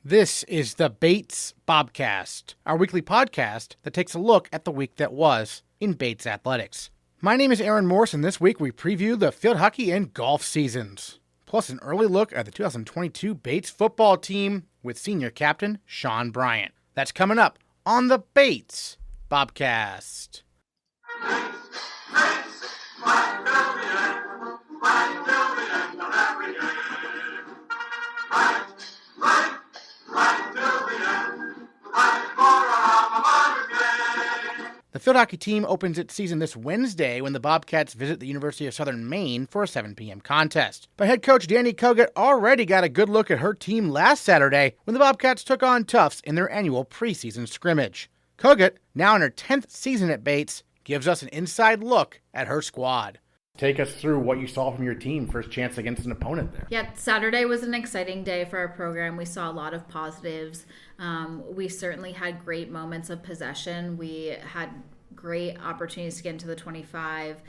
This is the Bates Bobcast, our weekly podcast that takes a look at the week that was in Bates athletics. My name is Aaron Morse, and this week we preview the field hockey and golf seasons, plus an early look at the 2022 Bates football team with senior captain Sean Bryant. That's coming up on the Bates Bobcast. The field hockey team opens its season this Wednesday when the Bobcats visit the University of Southern Maine for a 7 p.m. contest. But head coach Dani Kogut already got a good look at her team last Saturday when the Bobcats took on Tufts in their annual preseason scrimmage. Kogut, now in her 10th season at Bates, gives us an inside look at her squad. Take us through what you saw from your team first chance against an opponent there. Yeah, Saturday was an exciting day for our program. We saw a lot of positives. We certainly had great moments of possession. We had great opportunities to get into the 25,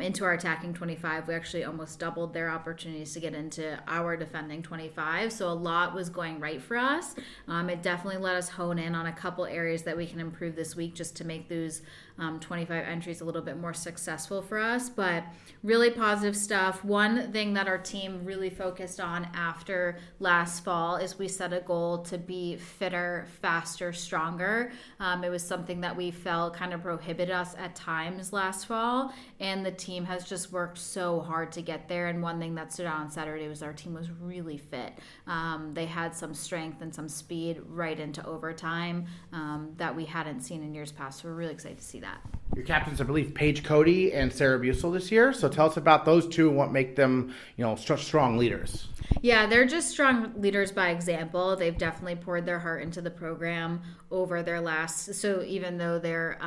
into our attacking 25. We actually almost doubled their opportunities to get into our defending 25. So a lot was going right for us. It definitely let us hone in on a couple areas that we can improve this week just to make those 25 entries a little bit more successful for us. But really positive stuff. One thing that our team really focused on after last fall is we set a goal to be fitter, faster, stronger. It was something that we felt kind of prohibited us at times last fall, and the team has just worked so hard to get there. And one thing that stood out on Saturday was our team was really fit. They had some strength and some speed right into overtime that we hadn't seen in years past. So we're really excited to see that. Your captains, I believe, Paige Cody and Sarah Busel this year. So tell us about those two and what make them, strong leaders. Yeah, they're just strong leaders by example. They've definitely poured their heart into the program over their last. So even though they're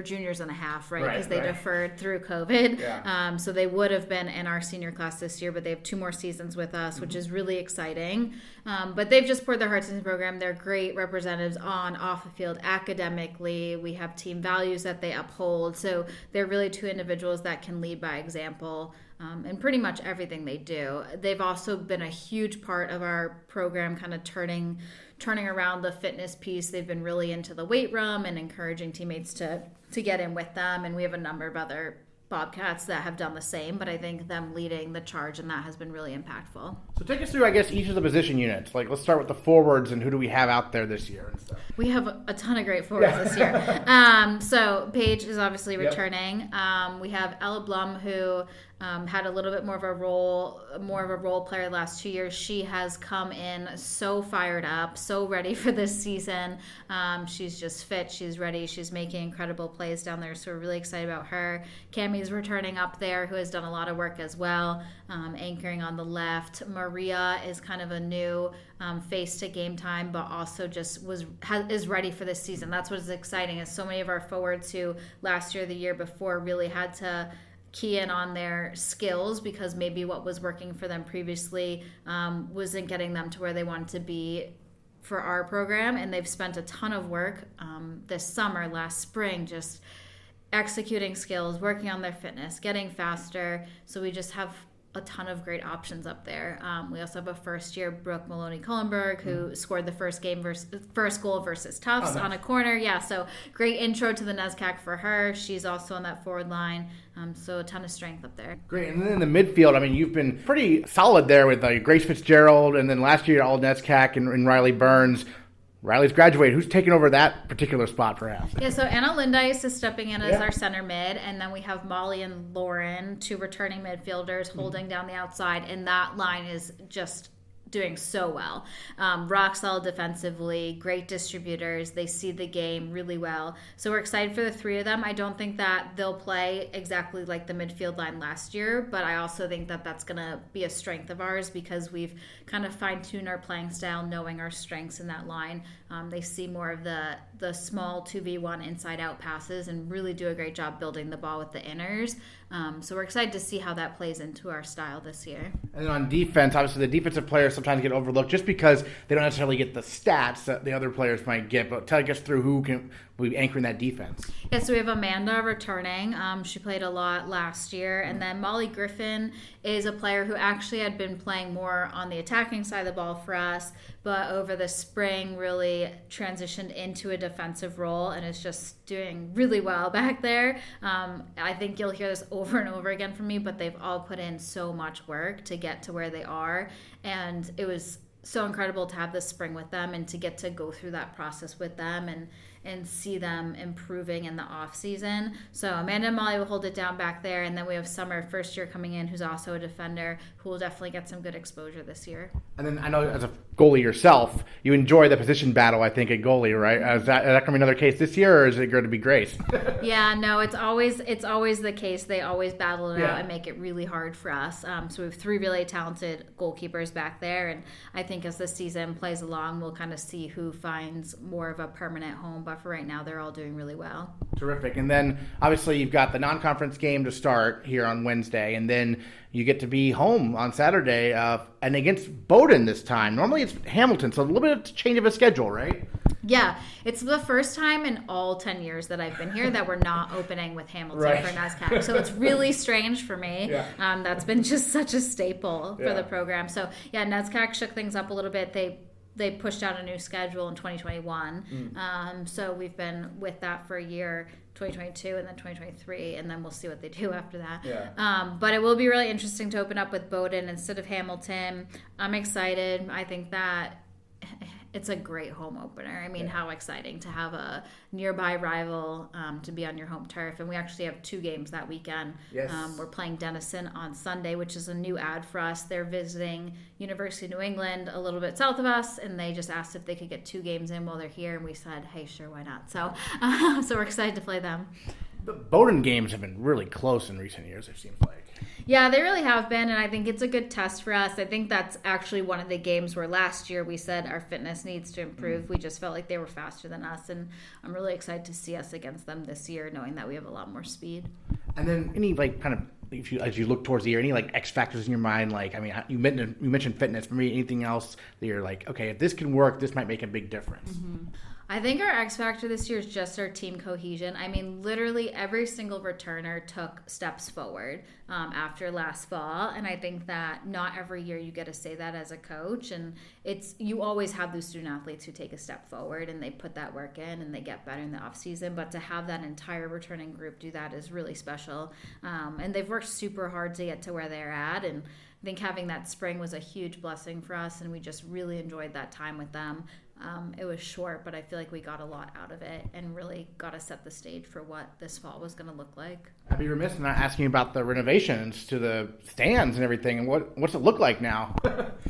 juniors and a half, right? Because they deferred through COVID. Yeah. So they would have been in our senior class this year, but they have 2 more seasons with us, which is really exciting. But they've just poured their hearts into the program. They're great representatives on, off the field, academically. We have team values that they uphold. So they're really 2 individuals that can lead by example. And pretty much everything they do. They've also been a huge part of our program, kind of turning around the fitness piece. They've been really into the weight room and encouraging teammates to get in with them. And we have a number of other Bobcats that have done the same, but I think them leading the charge and that has been really impactful. So take us through, I guess, each of the position units. Let's start with the forwards and who do we have out there this year and stuff. We have a ton of great forwards this year. So Paige is obviously returning. Yep. We have Ella Blum, who had a little bit more of a role player the last 2 years. She has come in so fired up, so ready for this season. She's just fit. She's ready. She's making incredible plays down there. So we're really excited about her. Cammie's returning up there, who has done a lot of work as well, anchoring on the left. Maria is kind of a new face to game time, but also just is ready for this season. That's what is exciting, is so many of our forwards who last year, the year before, really had to key in on their skills because maybe what was working for them previously wasn't getting them to where they wanted to be for our program. And they've spent a ton of work this summer, last spring, just executing skills, working on their fitness, getting faster. So we just have a ton of great options up there. We also have a first-year Brooke Maloney-Cullenberg who scored the first goal versus Tufts on a corner. Yeah, so great intro to the NESCAC for her. She's also on that forward line. So a ton of strength up there. Great. And then in the midfield, you've been pretty solid there with Grace Fitzgerald, and then last year all NESCAC and Riley Burns. Riley's graduated. Who's taking over that particular spot, perhaps? Yeah, so Anna Lindice is stepping in as our center mid, and then we have Molly and Lauren, 2 returning midfielders, holding down the outside, and that line is just doing so well. Rock solid defensively, great distributors. They see the game really well. So we're excited for the 3 of them. I don't think that they'll play exactly like the midfield line last year, but I also think that that's going to be a strength of ours because we've kind of fine-tuned our playing style, knowing our strengths in that line. They see more of the small 2v1 inside-out passes and really do a great job building the ball with the inners. So we're excited to see how that plays into our style this year. And then on defense, obviously the defensive players sometimes get overlooked just because they don't necessarily get the stats that the other players might get. But tell us through will be anchoring that defense. Yeah, so we have Amanda returning. She played a lot last year. And then Molly Griffin is a player who actually had been playing more on the attacking side of the ball for us, but over the spring really transitioned into a defensive role and is just doing really well back there. I think you'll hear this over and over again from me, but they've all put in so much work to get to where they are. And it was so incredible to have this spring with them and to get to go through that process with them and see them improving in the off season. So Amanda and Molly will hold it down back there, and then we have Summer, first year coming in, who's also a defender, who will definitely get some good exposure this year. And then I know as a goalie yourself, you enjoy the position battle, I think, at goalie, right? Is that going to be another case this year, or is it going to be Grace? Yeah, no, it's always the case. They always battle it out and make it really hard for us. So we have 3 really talented goalkeepers back there, and I think as the season plays along, we'll kind of see who finds more of a permanent home. But for right now, they're all doing really well. Terrific. And then obviously you've got the non-conference game to start here on Wednesday, and then you get to be home on Saturday and against Bowdoin this time. Normally it's Hamilton, so a little bit of change of a schedule, right? Yeah, it's the first time in all 10 years that I've been here that we're not opening with Hamilton for NESCAC. So it's really strange for me. Yeah. That's been just such a staple for the program. So yeah, NESCAC shook things up a little bit. They pushed out a new schedule in 2021. So we've been with that for a year, 2022 and then 2023, and then we'll see what they do after that. Yeah. But it will be really interesting to open up with Bowdoin instead of Hamilton. I'm excited. I think that it's a great home opener. I mean, how exciting to have a nearby rival to be on your home turf. And we actually have 2 games that weekend. Yes. We're playing Denison on Sunday, which is a new ad for us. They're visiting University of New England a little bit south of us, and they just asked if they could get 2 games in while they're here. And we said, hey, sure, why not? So, so we're excited to play them. The Bowdoin games have been really close in recent years, it seems like. Yeah, they really have been, and I think it's a good test for us. I think that's actually one of the games where last year we said our fitness needs to improve. We just felt like they were faster than us, and I'm really excited to see us against them this year, knowing that we have a lot more speed. And then any as you look towards the year, any X factors in your mind? Like, I mean, you mentioned fitness. For me, anything else that you're like, okay, if this can work, this might make a big difference. Mm-hmm. I think our X factor this year is just our team cohesion. I mean, literally every single returner took steps forward after last fall, and I think that not every year you get to say that as a coach. And you always have those student athletes who take a step forward and they put that work in and they get better in the off season. But to have that entire returning group do that is really special, and they've worked super hard to get to where they're at. And I think having that spring was a huge blessing for us, and we just really enjoyed that time with them. It was short, but I feel like we got a lot out of it and really got to set the stage for what this fall was going to look like. I'd be remiss in not asking about the renovations to the stands and everything, and what's it look like now?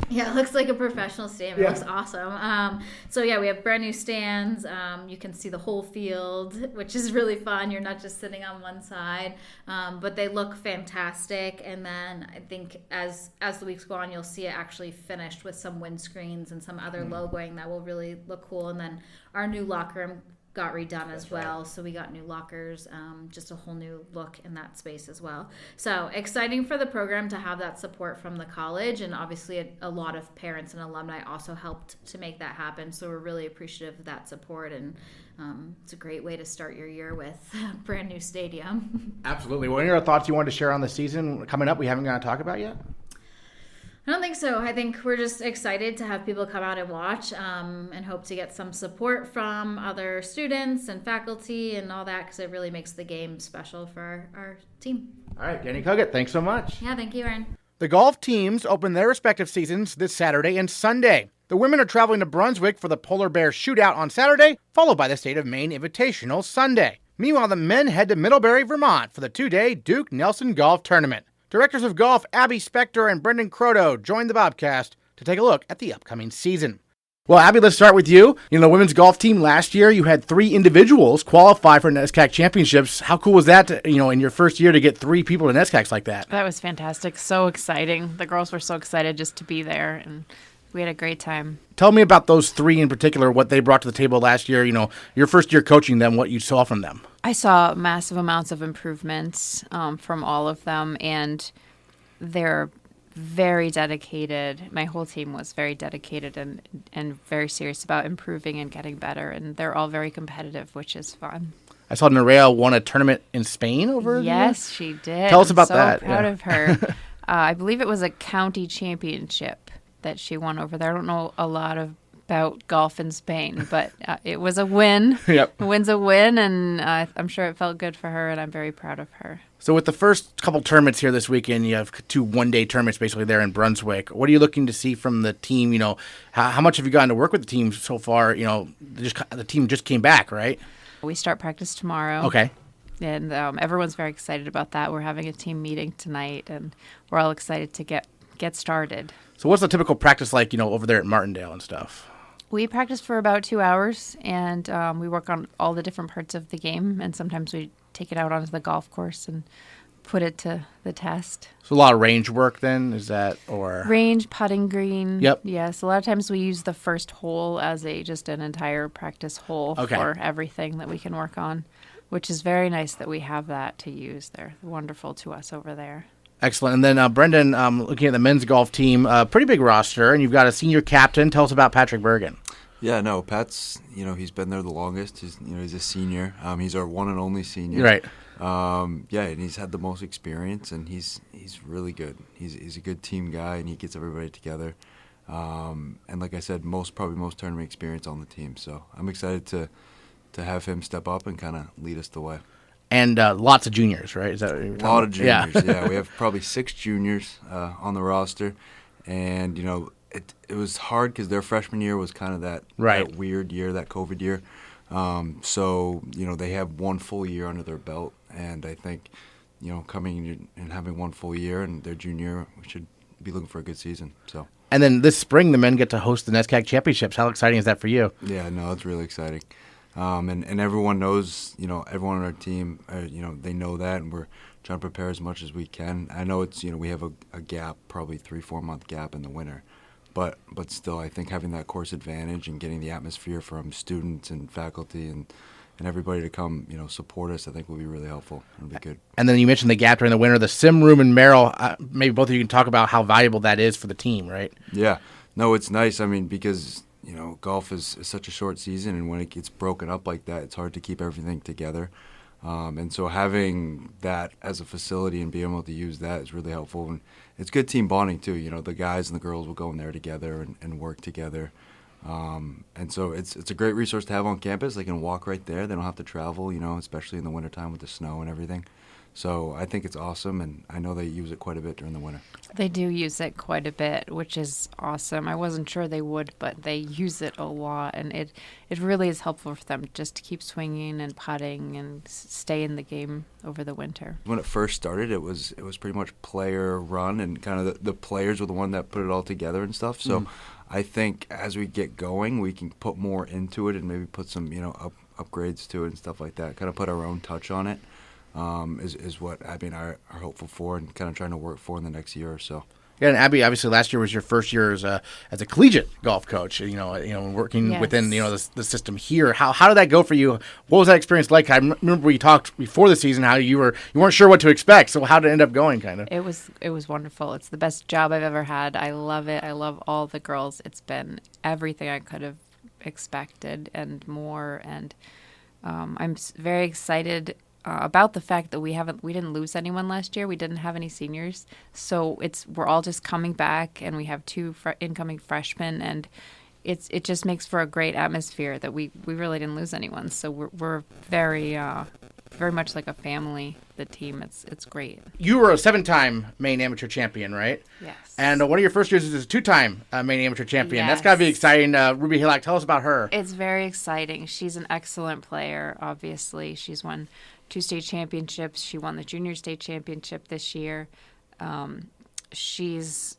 Yeah, it looks like a professional stadium. It looks awesome. So yeah, we have brand new stands. You can see the whole field, which is really fun. You're not just sitting on one side, but they look fantastic. And then I think as the weeks go on, you'll see it actually finished with some windscreens and some other logoing that will really look cool. And then our new locker room got redone as well. Right. So we got new lockers, just a whole new look in that space as well. So exciting for the program to have that support from the college, and obviously a lot of parents and alumni also helped to make that happen. So we're really appreciative of that support, and it's a great way to start your year with a brand new stadium. Absolutely. Well, any other thoughts you wanted to share on the season coming up we haven't got to talk about yet? I don't think so. I think we're just excited to have people come out and watch, and hope to get some support from other students and faculty and all that, because it really makes the game special for our team. All right, Dani Kogut, thanks so much. Yeah, thank you, Aaron. The golf teams open their respective seasons this Saturday and Sunday. The women are traveling to Brunswick for the Polar Bear Shootout on Saturday, followed by the State of Maine Invitational Sunday. Meanwhile, the men head to Middlebury, Vermont for the 2-day Duke Nelson Golf Tournament. Directors of Golf Abby Spector and Brendon Croteau joined the Bobcast to take a look at the upcoming season. Well, Abby, let's start with you. The women's golf team last year, you had 3 individuals qualify for NESCAC championships. How cool was that, in your first year to get 3 people to NESCACs like that? That was fantastic. So exciting. The girls were so excited just to be there, and we had a great time. Tell me about those 3 in particular, what they brought to the table last year, your first year coaching them, what you saw from them. I saw massive amounts of improvements from all of them, and they're very dedicated. My whole team was very dedicated and very serious about improving and getting better. And they're all very competitive, which is fun. I saw Nerea won a tournament in Spain over Yes, she did. Tell us about that. I'm so proud of her. I believe it was a county championship that she won over there. I don't know a lot about golf in Spain, but it was a win. Yep. A win's a win, and I'm sure it felt good for her, and I'm very proud of her. So with the first couple tournaments here this weekend, you have 2 one-day tournaments basically there in Brunswick. What are you looking to see from the team? You know, how much have you gotten to work with the team so far? You know, the team just came back, right? We start practice tomorrow. Okay. And everyone's very excited about that. We're having a team meeting tonight, and we're all excited to get started. So what's the typical practice like, you know, over there at Martindale and stuff? We practice for about 2 hours, and we work on all the different parts of the game, and sometimes we take it out onto the golf course and put it to the test. So a lot of range work then, is that, or? Range, putting green. Yep. Yes, a lot of times we use the first hole as just an entire practice hole for everything that we can work on, which is very nice that we have that to use. They're wonderful to us over there. Excellent. And then Brendon, looking at the men's golf team, pretty big roster, and you've got a senior captain. Tell us about Patrick Bergen. Yeah, no, Pat's, he's been there the longest. He's a senior. He's our one and only senior. Right. Yeah, and he's had the most experience, and he's really good. He's a good team guy, and he gets everybody together. And like I said, probably most tournament experience on the team. So I'm excited to have him step up and kind of lead us the way. And lots of juniors, right? Is that what you're talking about? A lot of juniors, yeah. We have probably 6 juniors on the roster. And, it was hard because their freshman year was kind of that weird year, that COVID year. So, they have 1 full year under their belt. And I think, coming and having 1 full year and their junior, we should be looking for a good season. So. And then this spring, the men get to host the NESCAC Championships. How exciting is that for you? Yeah, no, it's really exciting. And everyone knows, everyone on our team, they know that, and we're trying to prepare as much as we can. I know it's, we have a gap, probably 3-4 month gap in the winter. But still, I think having that course advantage and getting the atmosphere from students and faculty and everybody to come, support us, I think will be really helpful. It'll be good. And then you mentioned the gap during the winter, the sim room in Merrill. Maybe both of you can talk about how valuable that is for the team, right? Yeah. No, it's nice. I mean, because, golf is such a short season, and when it gets broken up like that, it's hard to keep everything together. And so having that as a facility and being able to use that is really helpful. And it's good team bonding, too. The guys and the girls will go in there together and work together. And so it's a great resource to have on campus. They can walk right there. They don't have to travel, especially in the wintertime with the snow and everything. So I think it's awesome, and I know they use it quite a bit during the winter. They do use it quite a bit, which is awesome. I wasn't sure they would, but they use it a lot, and it really is helpful for them just to keep swinging and putting and stay in the game over the winter. When it first started, it was pretty much player run, and kind of the players were the one that put it all together and stuff. So I think as we get going, we can put more into it and maybe put some upgrades to it and stuff like that. Kind of put our own touch on it. Is what Abby and I are hopeful for and kind of trying to work for in the next year or so. Yeah, and Abby, obviously last year was your first year as a collegiate golf coach. Working within the system here. How did that go for you? What was that experience like? I remember we talked before the season how you weren't sure what to expect. So how did it end up going? Kind of. It was wonderful. It's the best job I've ever had. I love it. I love all the girls. It's been everything I could have expected and more. And I'm very excited about the fact that we didn't lose anyone last year. We didn't have any seniors, so we're all just coming back, and we have 2 incoming freshmen, and it just makes for a great atmosphere that we really didn't lose anyone. So we're very very much like a family. The team, it's great. You were a 7-time Maine amateur champion, right? Yes. And one of your first years as a 2-time Maine amateur champion. Yes. That's got to be exciting. Ruby Hillock, tell us about her. It's very exciting. She's an excellent player. Obviously, she's won 2 state championships. She won the junior state championship this year. She's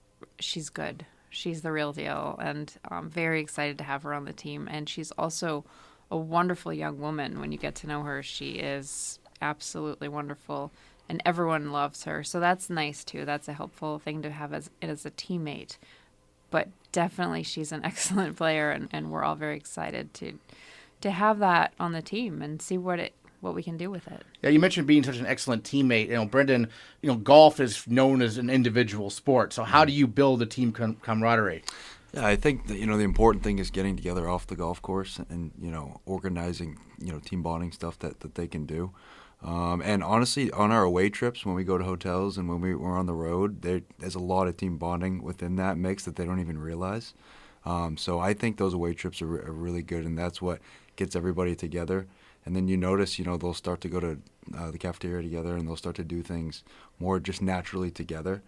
good. She's the real deal, and I'm very excited to have her on the team. And she's also a wonderful young woman. When you get to know her, she is absolutely wonderful, and everyone loves her. So that's nice too. That's a helpful thing to have as a teammate. But definitely, she's an excellent player, and we're all very excited to have that on the team and see what it what we can do with it. Yeah, you mentioned being such an excellent teammate. Brendon, golf is known as an individual sport. So how do you build a team camaraderie? Yeah, I think that, the important thing is getting together off the golf course and, organizing, team bonding stuff that they can do. And honestly, on our away trips, when we go to hotels and when we're on the road, there's a lot of team bonding within that mix that they don't even realize. So I think those away trips are really good, and that's what gets everybody together. And then you notice, they'll start to go to the cafeteria together, and they'll start to do things more just naturally together.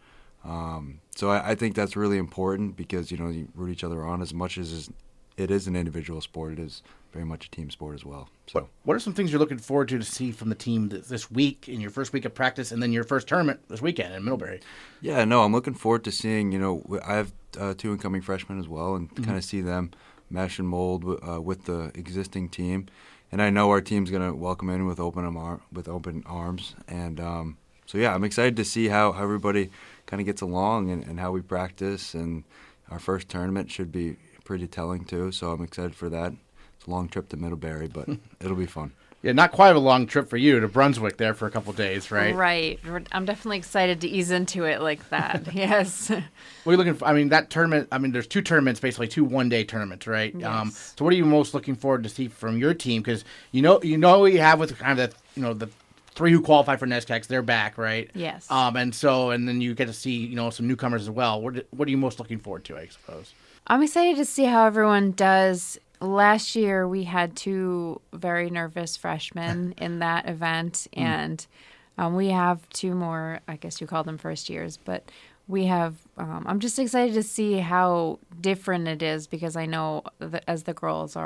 So I think that's really important because, you root each other on as much as it is an individual sport. It is very much a team sport as well. So, what are some things you're looking forward to see from the team this week in your first week of practice and then your first tournament this weekend in Middlebury? Yeah, no, I'm looking forward to seeing, I have 2 incoming freshmen as well, and kind of see them mesh and mold with the existing team. And I know our team's going to welcome in with open arms. And so, yeah, I'm excited to see how everybody kind of gets along and how we practice. And our first tournament should be pretty telling, too. So I'm excited for that. It's a long trip to Middlebury, but it'll be fun. Yeah, not quite a long trip for you to Brunswick there for a couple of days, right? Right. I'm definitely excited to ease into it like that. Yes. What are you looking for? I mean, that tournament, there's 2 tournaments, basically 2 one-day tournaments, right? Yes. So what are you most looking forward to see from your team? Because you you have with kind of the 3 who qualify for NESCACs, they're back, right? Yes. And then you get to see, some newcomers as well. What are you most looking forward to, I suppose? I'm excited to see how everyone does. Last year, we had 2 very nervous freshmen in that event, and we have 2 more, I guess you call them first years, but we have, I'm just excited to see how different it is because I know that as the girls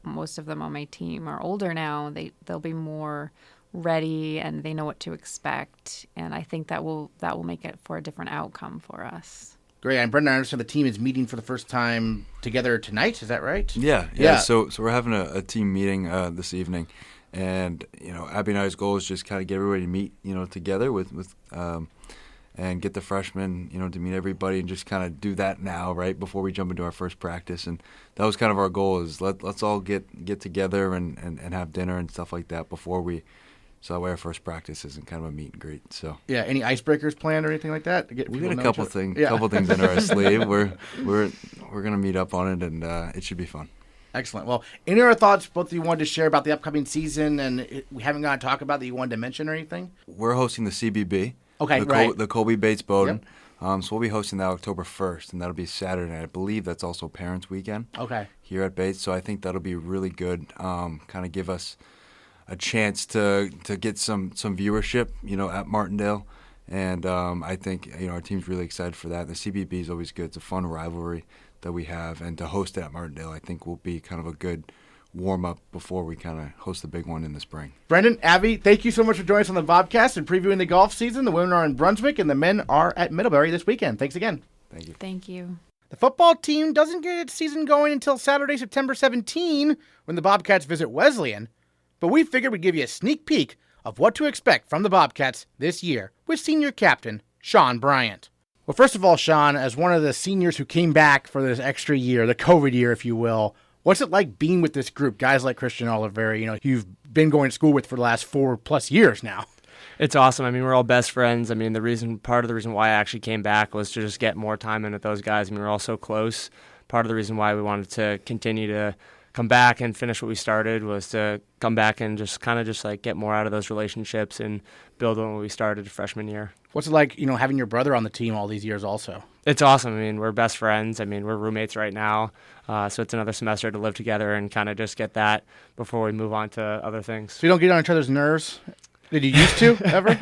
most of them on my team are older now, they'll be more ready and they know what to expect, and I think that will make it for a different outcome for us. Great. And Brendon, I understand the team is meeting for the first time together tonight. Is that right? Yeah. So we're having a team meeting this evening, and Abby and I's goal is just kind of get everybody to meet together with and get the freshmen to meet everybody and just kind of do that now right before we jump into our first practice. And that was kind of our goal is let's all get together and have dinner and stuff like that before we. So that way our first practice isn't kind of a meet and greet. So yeah, any icebreakers planned or anything like that? We got a couple things in our sleeve. We're gonna meet up on it, and it should be fun. Excellent. Well, any other thoughts both of you wanted to share about the upcoming season, and we haven't got to talk about that you wanted to mention or anything? We're hosting the CBB. Okay, right. The Colby Bates Bowden. Yep. So we'll be hosting that October 1st, and that'll be Saturday night. I believe that's also Parents' Weekend. Okay. Here at Bates, so I think that'll be really good. Kind of give us a chance to get some viewership, at Martindale, and I think our team's really excited for that. The CBB is always good; it's a fun rivalry that we have, and to host it at Martindale, I think will be kind of a good warm up before we kind of host the big one in the spring. Brendon, Abby, thank you so much for joining us on the Bobcast and previewing the golf season. The women are in Brunswick, and the men are at Middlebury this weekend. Thanks again. Thank you. Thank you. The football team doesn't get its season going until Saturday, September 17, when the Bobcats visit Wesleyan. But we figured we'd give you a sneak peek of what to expect from the Bobcats this year with senior captain Sean Bryant. Well, first of all, Sean, as one of the seniors who came back for this extra year, the COVID year, if you will, what's it like being with this group? Guys like Christian Oliveri, you've been going to school with for the last 4+ years now. It's awesome. I mean, we're all best friends. I mean, part of the reason why I actually came back was to just get more time in with those guys. I mean, we're all so close. Part of the reason why we wanted to continue to come back and finish what we started was to come back and just get more out of those relationships and build on what we started freshman year. What's it like, having your brother on the team all these years also? It's awesome. I mean, we're best friends. I mean, we're roommates right now. So it's another semester to live together and kind of just get that before we move on to other things. So you don't get on each other's nerves? Did you used to, ever?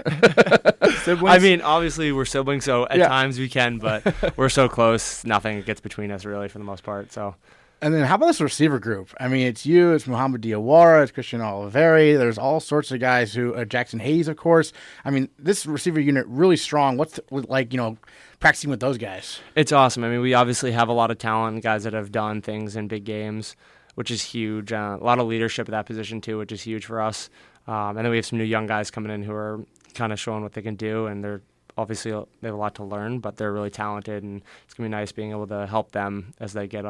Siblings? I mean, obviously we're siblings, so at times we can, but we're so close, nothing gets between us really for the most part. So. And then how about this receiver group? I mean, it's you, it's Muhammad Diawara, it's Christian Oliveri. There's all sorts of guys who, Jackson Hayes, of course. I mean, this receiver unit really strong. What's it like, practicing with those guys? It's awesome. I mean, we obviously have a lot of talent, guys that have done things in big games, which is huge. A lot of leadership at that position too, which is huge for us. And then we have some new young guys coming in who are kind of showing what they can do, and they're obviously they have a lot to learn, but they're really talented, and it's going to be nice being able to help them as they get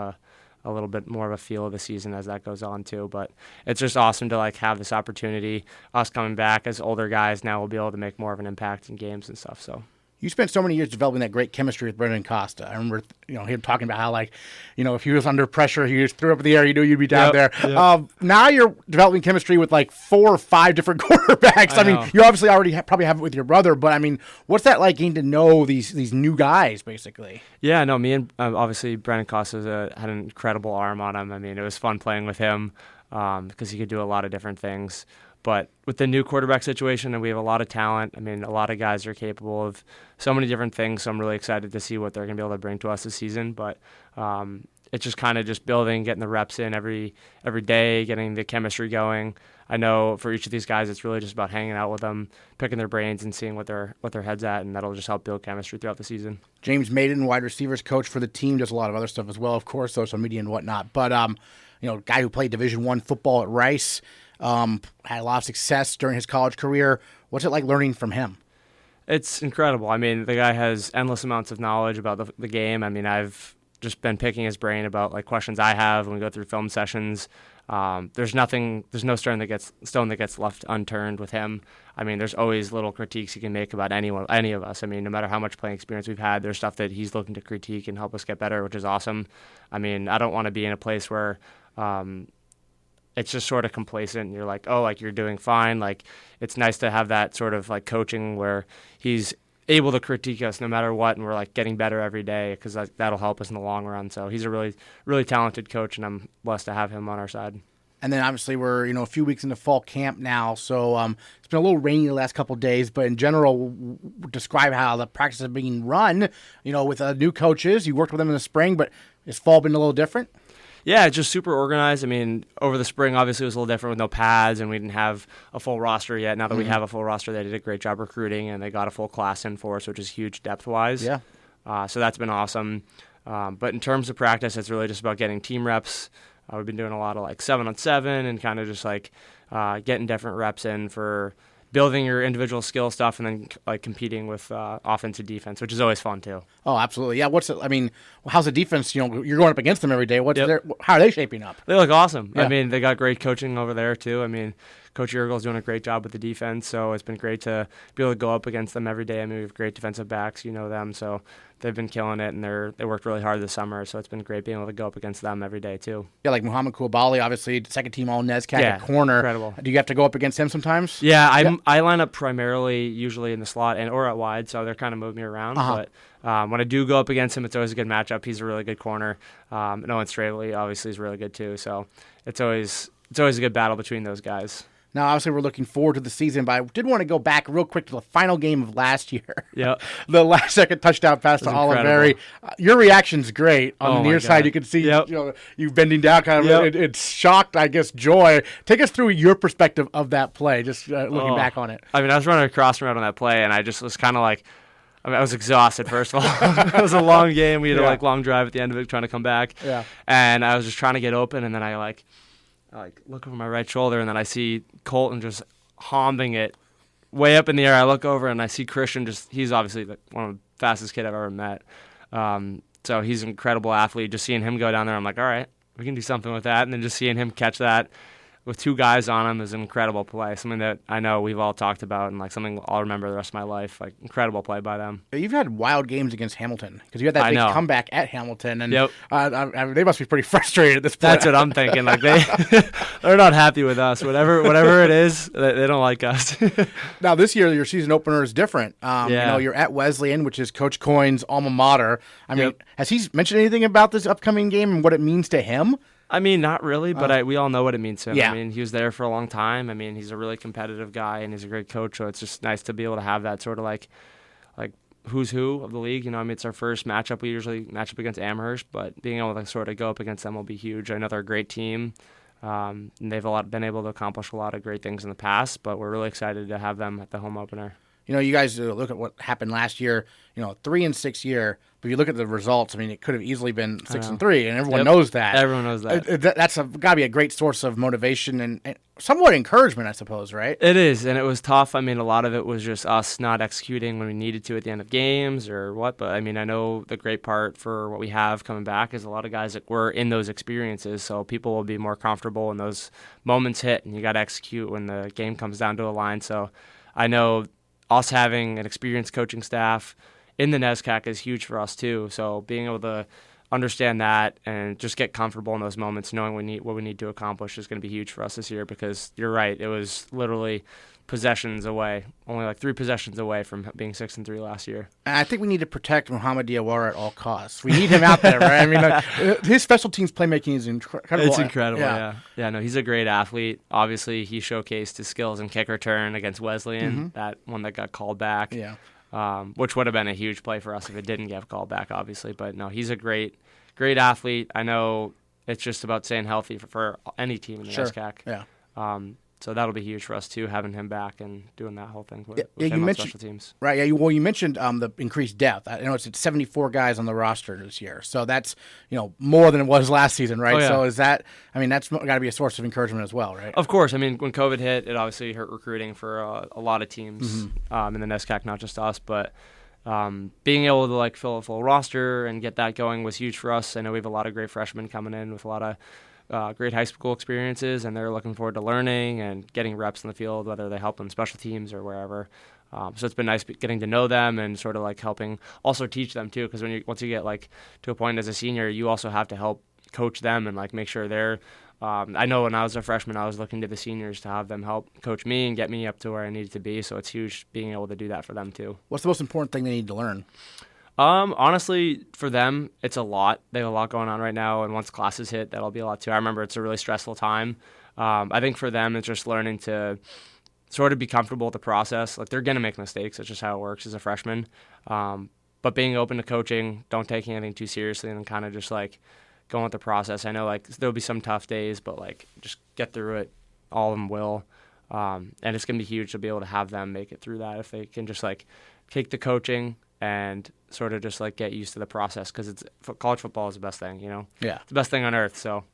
a little bit more of a feel of the season as that goes on too. But it's just awesome to like have this opportunity. Us coming back as older guys now will be able to make more of an impact in games and stuff. So. You spent so many years developing that great chemistry with Brendon Costa. I remember, him talking about how, like, if he was under pressure, he just threw up in the air, you knew you'd be down there. Yep. Now you're developing chemistry with, like, 4 or 5 different quarterbacks. I mean, you obviously already probably have it with your brother, but, I mean, what's that like getting to know these new guys, basically? Yeah, no, me and, obviously, Brendon Costa had an incredible arm on him. I mean, it was fun playing with him because he could do a lot of different things. But with the new quarterback situation, and we have a lot of talent, I mean, a lot of guys are capable of so many different things, so I'm really excited to see what they're going to be able to bring to us this season. But it's just kind of just building, getting the reps in every day, getting the chemistry going. I know for each of these guys, it's really just about hanging out with them, picking their brains and seeing what their head's at, and that'll just help build chemistry throughout the season. James Maiden, wide receivers coach for the team, does a lot of other stuff as well, of course, social media and whatnot. But, guy who played Division I football at Rice, had a lot of success during his college career. What's it like learning from him? It's incredible. I mean, the guy has endless amounts of knowledge about the game. I mean, I've just been picking his brain about like questions I have when we go through film sessions. There's no stone that gets left unturned with him. I mean, there's always little critiques he can make about any of us. I mean, no matter how much playing experience we've had, there's stuff that he's looking to critique and help us get better, which is awesome. I mean, I don't want to be in a place where it's just sort of complacent. You're like, oh, like you're doing fine. Like it's nice to have that sort of like coaching where he's able to critique us no matter what, and we're like getting better every day because that'll help us in the long run. So he's a really, really talented coach, and I'm blessed to have him on our side. And then obviously we're a few weeks into fall camp now, so it's been a little rainy the last couple of days. But in general, describe how the practices are being run. With new coaches, you worked with them in the spring, but has fall been a little different? Yeah, just super organized. I mean, over the spring, obviously, it was a little different with no pads, and we didn't have a full roster yet. Now that we have a full roster, they did a great job recruiting, and they got a full class in for us, which is huge depth-wise. Yeah. So that's been awesome. But in terms of practice, it's really just about getting team reps. We've been doing a lot of, 7-on-7 and kind of just, getting different reps in for building your individual skill stuff and then competing with offense and defense, which is always fun too. Oh, absolutely. Yeah. How's the defense? You're going up against them every day. How are they shaping up? They look awesome. Yeah. I mean, they got great coaching over there too. I mean, Coach Urgel's doing a great job with the defense, so it's been great to be able to go up against them every day. I mean, we have great defensive backs, them, so they've been killing it, and they worked really hard this summer, so it's been great being able to go up against them every day too. Yeah, like Muhammad Koulibaly, obviously second team All-NESCAC at corner. Incredible. Do you have to go up against him sometimes? Yeah, I line up primarily usually in the slot or at wide, so they're kind of moving me around, but when I do go up against him, it's always a good matchup. He's a really good corner. And Owen Straley obviously is really good too, so it's always a good battle between those guys. Now, obviously, we're looking forward to the season, but I did want to go back real quick to the final game of last year. Yeah, the last-second touchdown pass to Oliveri. Your reaction's great. On the near side, you can see you bending down, kind of. It's shocked, I guess, joy. Take us through your perspective of that play, just looking back on it. I mean, I was running across from it on that play, and I just was kind of like, I was exhausted, first of all. It was a long game. We had a long drive at the end of it, trying to come back. Yeah, and I was just trying to get open, and then I look over my right shoulder, and then I see Colton just hombing it way up in the air. I look over, and I see Christian he's obviously one of the fastest kid I've ever met. So he's an incredible athlete. Just seeing him go down there, I'm like, all right, we can do something with that. And then just seeing him catch that with 2 guys on him is an incredible play, something that I know we've all talked about and something I'll remember the rest of my life. Incredible play by them. You've had wild games against Hamilton because you had that big comeback at Hamilton, and they must be pretty frustrated at this point. That's what I'm thinking. They're not happy with us. Whatever it is, they don't like us. Now this year, your season opener is different. You're at Wesleyan, which is Coach Coyne's alma mater. I mean, has he mentioned anything about this upcoming game and what it means to him? I mean, not really, but we all know what it means to him. Yeah. I mean, he was there for a long time. I mean, he's a really competitive guy, and he's a great coach, so it's just nice to be able to have that sort of like who's who of the league. I mean, it's our first matchup. We usually match up against Amherst, but being able to sort of go up against them will be huge. I know they're a great team, and they've been able to accomplish a lot of great things in the past, but we're really excited to have them at the home opener. You guys look at what happened last year, 3-6 year, but you look at the results, I mean, it could have easily been 6-3, and everyone knows that. Everyone knows that. That's got to be a great source of motivation, and somewhat encouragement, I suppose, right? It is, and it was tough. I mean, a lot of it was just us not executing when we needed to at the end of games or what. But, I mean, I know the great part for what we have coming back is a lot of guys that were in those experiences, so people will be more comfortable when those moments hit, and you got to execute when the game comes down to a line. So I know us having an experienced coaching staff in the NESCAC is huge for us, too. So being able to understand that and just get comfortable in those moments, knowing what we need to accomplish is going to be huge for us this year, because you're right, it was literally possessions away, only like 3 possessions away from being 6-3 last year. And I think we need to protect Mohamed Diawara at all costs. We need him out there, right? I mean, his special teams playmaking is incredible. It's incredible, yeah. No, he's a great athlete. Obviously, he showcased his skills in kick return against Wesleyan, that one that got called back. Yeah. Which would have been a huge play for us if it didn't get called back, obviously. But no, he's a great athlete. I know it's just about staying healthy for any team in the NESCAC. Yeah. So that'll be huge for us too, having him back and doing that whole thing with you him on mentioned, special teams. Right. Yeah. You mentioned the increased depth. I know it's 74 guys on the roster this year, so that's more than it was last season, right? Oh, yeah. So is that? I mean, that's got to be a source of encouragement as well, right? Of course. I mean, when COVID hit, it obviously hurt recruiting for a lot of teams in the NESCAC, not just us, but. Being able to fill a full roster and get that going was huge for us. I know we have a lot of great freshmen coming in with a lot of great high school experiences, and they're looking forward to learning and getting reps in the field, whether they help in special teams or wherever. So it's been nice getting to know them and sort of helping also teach them too, because once you get to a point as a senior, you also have to help coach them and make sure they're. I know when I was a freshman, I was looking to the seniors to have them help coach me and get me up to where I needed to be. So it's huge being able to do that for them too. What's the most important thing they need to learn? Honestly, for them, it's a lot. They have a lot going on right now, and once classes hit, that'll be a lot too. I remember it's a really stressful time. I think for them, it's just learning to sort of be comfortable with the process. They're going to make mistakes. It's just how it works as a freshman. But being open to coaching, don't take anything too seriously, and kind of just going with the process. I know there'll be some tough days, but just get through it. All of them will. And it's going to be huge to be able to have them make it through that if they can just take the coaching and sort of just get used to the process, because college football is the best thing, Yeah. It's the best thing on earth, so.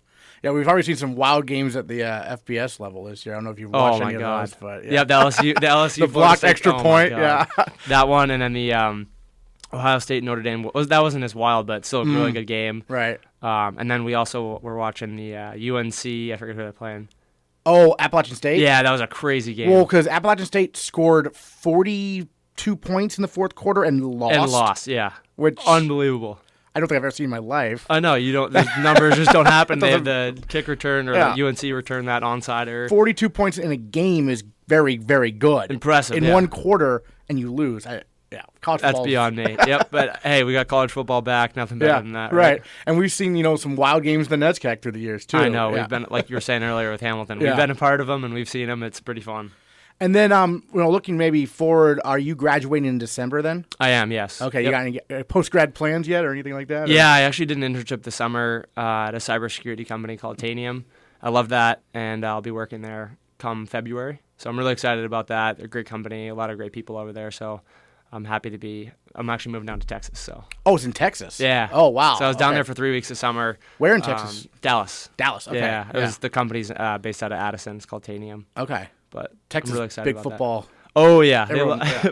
Yeah, we've already seen some wild games at the FBS level this year. I don't know if you've watched any of those, but yeah, the LSU the blocked extra point, yeah. That one, and then the Ohio State Notre Dame, that wasn't as wild, but still a really good game. Right. And then we also were watching the UNC, I forget who they're playing. Oh, Appalachian State? Yeah, that was a crazy game. Well, because Appalachian State scored 42 points in the fourth quarter and lost. Yeah. Which unbelievable. I don't think I've ever seen in my life. I know, you don't. The numbers just don't happen. They have the kick return or the UNC return that onside error. 42 points in a game is very, very good. Impressive. In one quarter, and you lose. College football. That's beyond me. Yep, but hey, we got college football back. Nothing better than that. Right. And we've seen some wild games in the NESCAC through the years too. I know. We've been, like you were saying earlier with Hamilton. We've been a part of them, and we've seen them. It's pretty fun. And then, looking maybe forward, are you graduating in December then? I am, yes. Okay, you got any post-grad plans yet or anything like that? Yeah, I actually did an internship this summer at a cybersecurity company called Tanium. I love that, and I'll be working there come February. So I'm really excited about that. They're a great company, a lot of great people over there, so I'm happy to be. I'm actually moving down to Texas. So. Oh, it's in Texas? Yeah. Oh, wow. So I was down there for 3 weeks this summer. Where in Texas? Dallas. Dallas, okay. Yeah, it was the company's based out of Addison. It's called Tanium. Okay. But Texas, I'm really excited big about football. That. Oh, yeah.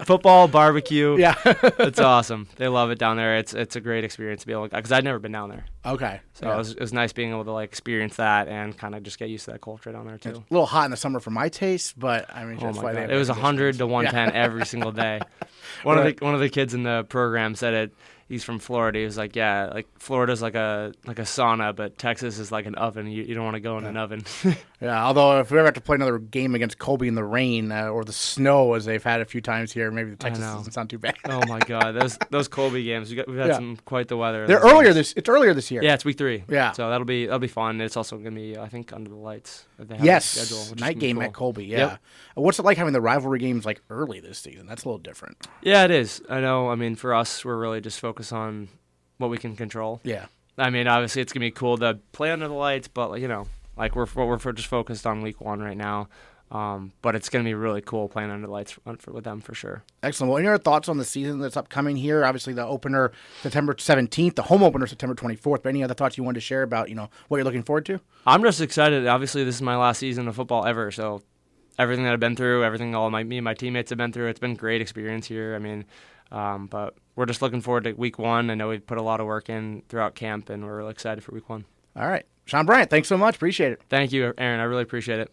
Football, barbecue. Yeah. It's awesome. They love it down there. It's a great experience to be able to, because I'd never been down there. Okay. So it was nice being able to experience that and kind of just get used to that culture down there too. It's a little hot in the summer for my taste, but I mean, that's why it was 100 to 110 every single day. One of the kids in the program said it. He's from Florida. He was like, yeah, Florida's like a sauna, but Texas is like an oven. You don't want to go in an oven. Yeah, although if we ever have to play another game against Colby in the rain or the snow, as they've had a few times here, maybe the Texas doesn't sound too bad. Oh my God, those Colby games, we've had some quite the weather. It's earlier this year. Yeah, it's week 3. Yeah, so that'll be fun. It's also gonna be, I think, under the lights. Yes, schedule, night game at Colby. Yeah. Yep. What's it like having the rivalry games early this season? That's a little different. Yeah, it is. I know. I mean, for us, we're really just focused on what we can control. Yeah. I mean, obviously, it's going to be cool to play under the lights, but, Like we're just focused on week 1 right now. But it's going to be really cool playing under the lights with them for sure. Excellent. Well, any other thoughts on the season that's upcoming here? Obviously, the opener September 17th, the home opener September 24th. But any other thoughts you wanted to share about what you're looking forward to? I'm just excited. Obviously, this is my last season of football ever, so everything that I've been through, everything me and my teammates have been through, it's been a great experience here. I mean, but we're just looking forward to week 1. I know we've put a lot of work in throughout camp, and we're really excited for week 1. All right. Sean Bryant, thanks so much. Appreciate it. Thank you, Aaron. I really appreciate it.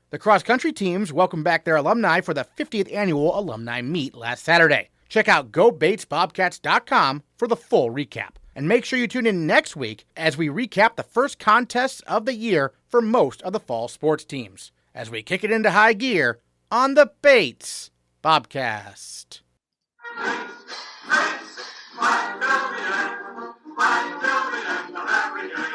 The cross-country teams welcomed back their alumni for the 50th annual alumni meet last Saturday. Check out GoBatesBobcats.com for the full recap. And make sure you tune in next week as we recap the first contests of the year for most of the fall sports teams, as we kick it into high gear on the Bates Bobcast. Fight till the end of every game.